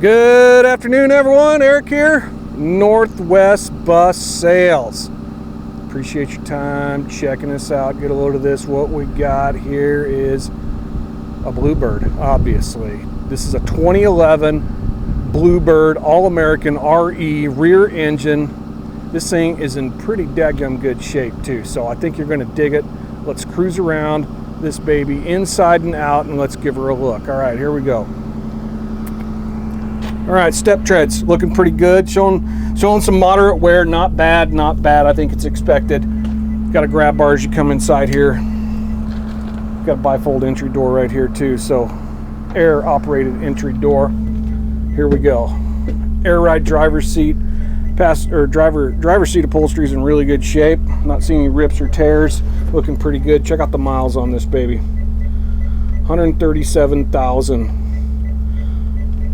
Good afternoon, everyone. Eric here, Northwest Bus Sales. Appreciate your time checking us out. Get a load of this. What we got here is a Bluebird, obviously. This is a 2011 Bluebird All-American RE rear engine. This thing is in pretty daggum good shape too, so I think you're going to dig it. Let's cruise around this baby inside and out and let's give her a look. All right, here we go. All right, step treads looking pretty good, showing some moderate wear. Not bad, not bad. I think it's expected. Got a grab bar as you come inside here. Got a bifold entry door right here too, so air operated entry door. Here we go. Air ride driver's seat. Driver's seat upholstery is in really good shape. Not seeing any rips or tears. Looking pretty good. Check out the miles on this baby. 137,000.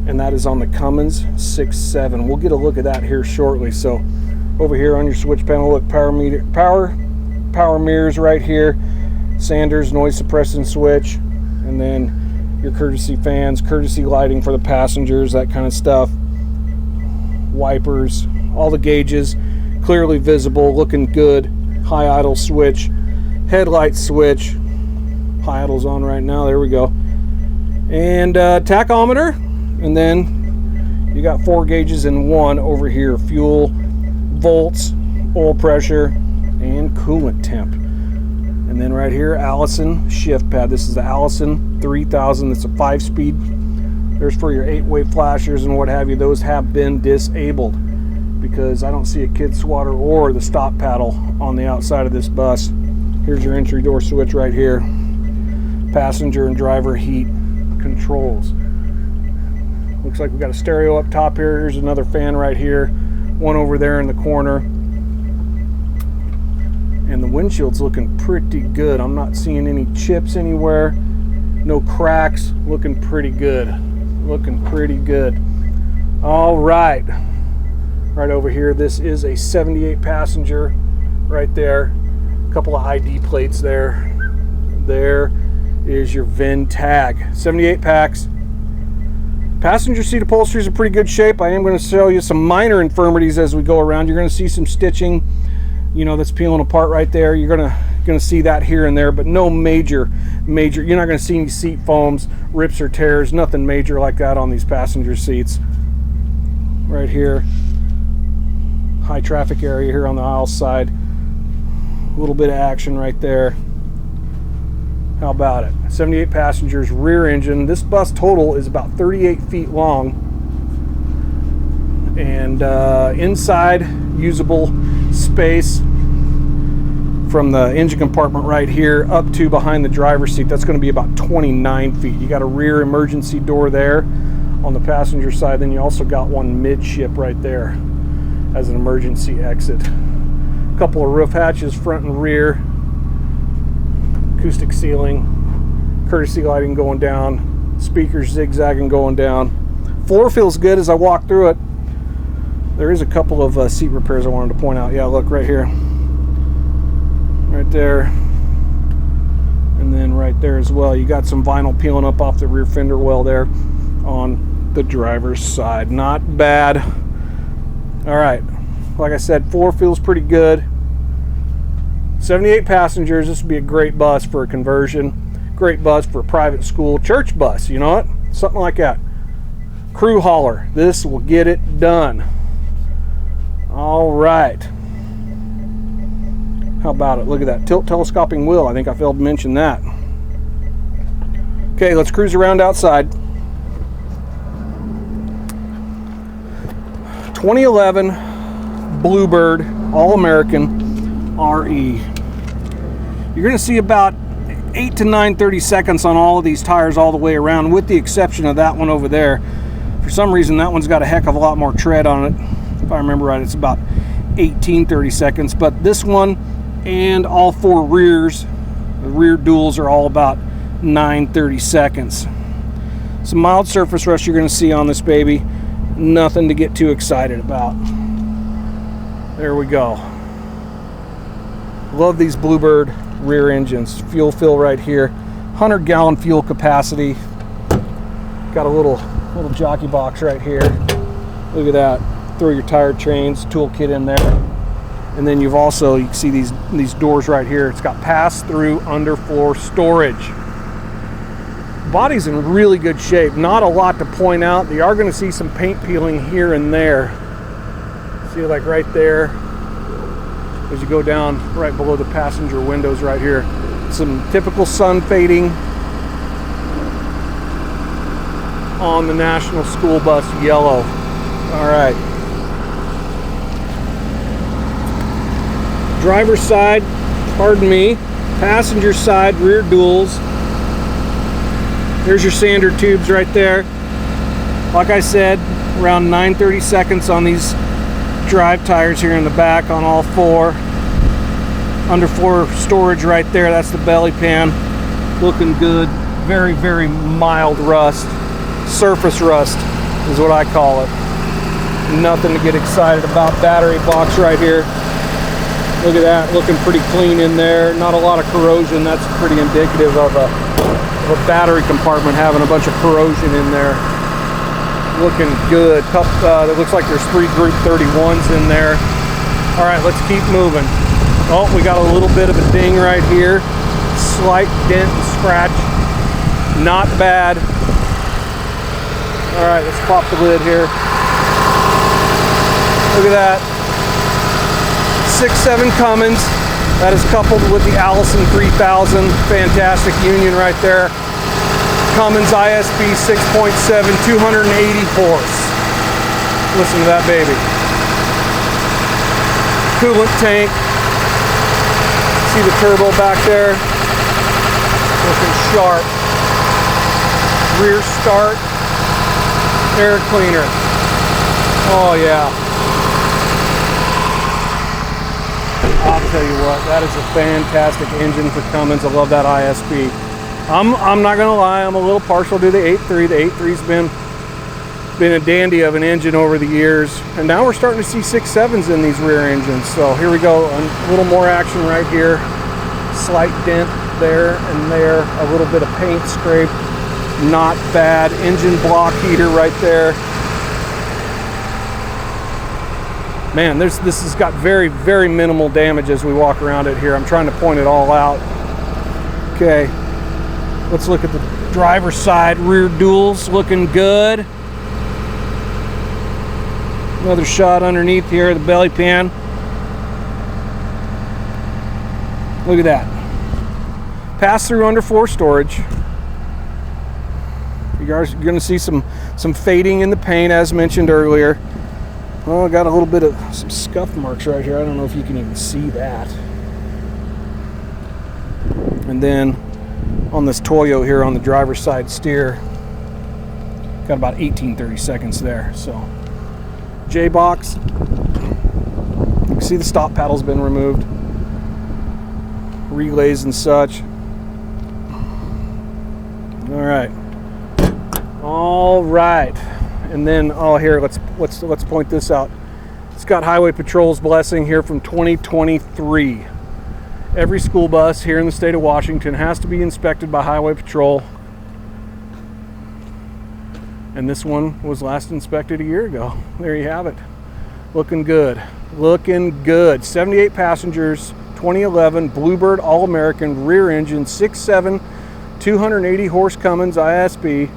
And that is on the Cummins 6.7. We'll get a look at that here shortly. So over here on your switch panel, look, power mirrors right here, Sanders noise suppressing switch, and then your courtesy fans, courtesy lighting for the passengers, that kind of stuff. Wipers, all the gauges clearly visible, looking good. High idle switch, headlight switch. High idle's on right now. There we go. And tachometer. And then you got 4 gauges in one over here. Fuel, volts, oil pressure, and coolant temp. And then right here, Allison shift pad. This is the Allison 3000. It's a 5-speed. There's for your 8-way flashers and what have you. Those have been disabled because I don't see a kid swatter or the stop paddle on the outside of this bus. Here's your entry door switch right here. Passenger and driver heat controls. Looks like we got a stereo up top here. Here's another fan right here. One over there in the corner. And the windshield's looking pretty good. I'm not seeing any chips anywhere. No cracks. Looking pretty good. Looking pretty good. All right. Right over here, this is a 78 passenger right there. A couple of ID plates there. There is your VIN tag. 78 packs. Passenger seat upholstery is in pretty good shape. I am going to show you some minor infirmities as we go around. You're going to see some stitching, you know, that's peeling apart right there. You're going to see that here and there, but no major. You're not going to see any seat foams, rips or tears, nothing major like that on these passenger seats. Right here, high traffic area here on the aisle side. A little bit of action right there. How about it? 78 passengers, rear engine. This bus total is about 38 feet long. And inside, usable space from the engine compartment right here up to behind the driver's seat. That's going to be about 29 feet. You got a rear emergency door there on the passenger side. Then you also got one midship right there as an emergency exit. A couple of roof hatches, front and rear. Acoustic ceiling, courtesy lighting going down, speakers zigzagging going down. Floor feels good as I walk through it. There is a couple of seat repairs I wanted to point out. Yeah, look right here. Right there. And then right there as well. You got some vinyl peeling up off the rear fender well there on the driver's side. Not bad. All right. Like I said, floor feels pretty good. 78 passengers. This would be a great bus for a conversion. Great bus for a private school, church bus, you know what? Something like that. Crew hauler. This will get it done. All right. How about it? Look at that tilt telescoping wheel. I think I failed to mention that. Okay, let's cruise around outside. 2011 Bluebird All-American RE. You're going to see about 8 to 9 30-seconds on all of these tires all the way around, with the exception of that one over there. For some reason, that one's got a heck of a lot more tread on it. If I remember right, it's about 18 30-seconds. But this one and all 4 rears, the rear duals, are all about 9 30-seconds. Some mild surface rust you're going to see on this baby. Nothing to get too excited about. There we go. Love these Bluebird rear engines. Fuel fill right here. 100-gallon fuel capacity. Got a little little jockey box right here. Look at that. Throw your tire chains, toolkit in there. And then you can see these doors right here. It's got pass-through underfloor storage. Body's in really good shape. Not a lot to point out. You are going to see some paint peeling here and there. See, like right there, as you go down right below the passenger windows right here. Some typical sun fading on the National School Bus yellow. All right. Driver's side, pardon me, passenger side, rear duals. There's your sander tubes right there. Like I said, around 930 seconds on these drive tires here in the back on all four. Underfloor storage right there, that's the belly pan. Looking good. Very, very mild rust. Surface rust is what I call it. Nothing to get excited about. Battery box right here. Look at that, looking pretty clean in there. Not a lot of corrosion. That's pretty indicative of a battery compartment having a bunch of corrosion in there. Looking good. It looks like there's 3 Group 31s in there. All right, let's keep moving. Oh, we got a little bit of a ding right here. Slight dent and scratch. Not bad. All right, let's pop the lid here. Look at that. 6.7 Cummins. That is coupled with the Allison 3000. Fantastic union right there. Cummins ISB 6.7, 280 horse. Listen to that baby. Coolant tank. See the turbo back there? Looking sharp. Rear start. Air cleaner. Oh yeah. I'll tell you what, that is a fantastic engine for Cummins. I love that ISB. I'm not gonna lie, I'm a little partial to the 8.3. The 8.3's been a dandy of an engine over the years, and now we're starting to see 6.7s in these rear engines. So here we go, a little more action right here. Slight dent there and there, a little bit of paint scrape, not bad. Engine block heater right there. Man, this has got very, very minimal damage as we walk around it here. I'm trying to point it all out. Okay, let's look at the driver's side. Rear duals looking good. Another shot underneath here, the belly pan. Look at that. Pass-through underfloor storage. You're going to see some fading in the paint as mentioned earlier. Oh, I got a little bit of some scuff marks right here. I don't know if you can even see that. And then on this Toyo here on the driver's side steer, got about 18-30 seconds there. So J-box, you can see the stop paddle's been removed. Relays and such. All right. And then, oh, here, let's point this out. It's got Highway Patrol's blessing here from 2023. Every school bus here in the state of Washington has to be inspected by Highway Patrol. And this one was last inspected a year ago. There you have it. Looking good. Looking good. 78 passengers, 2011 Bluebird All-American rear engine, 6.7, 280 horse Cummins ISB.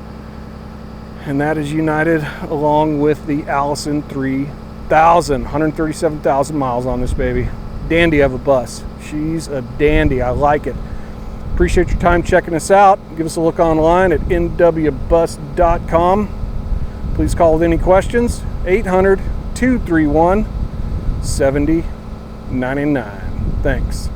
And that is united along with the Allison 3000. 137,000 miles on this baby. Dandy of a bus. She's a dandy. I like it. Appreciate your time checking us out. Give us a look online at nwbus.com. Please call with any questions. 800-231-7099. Thanks.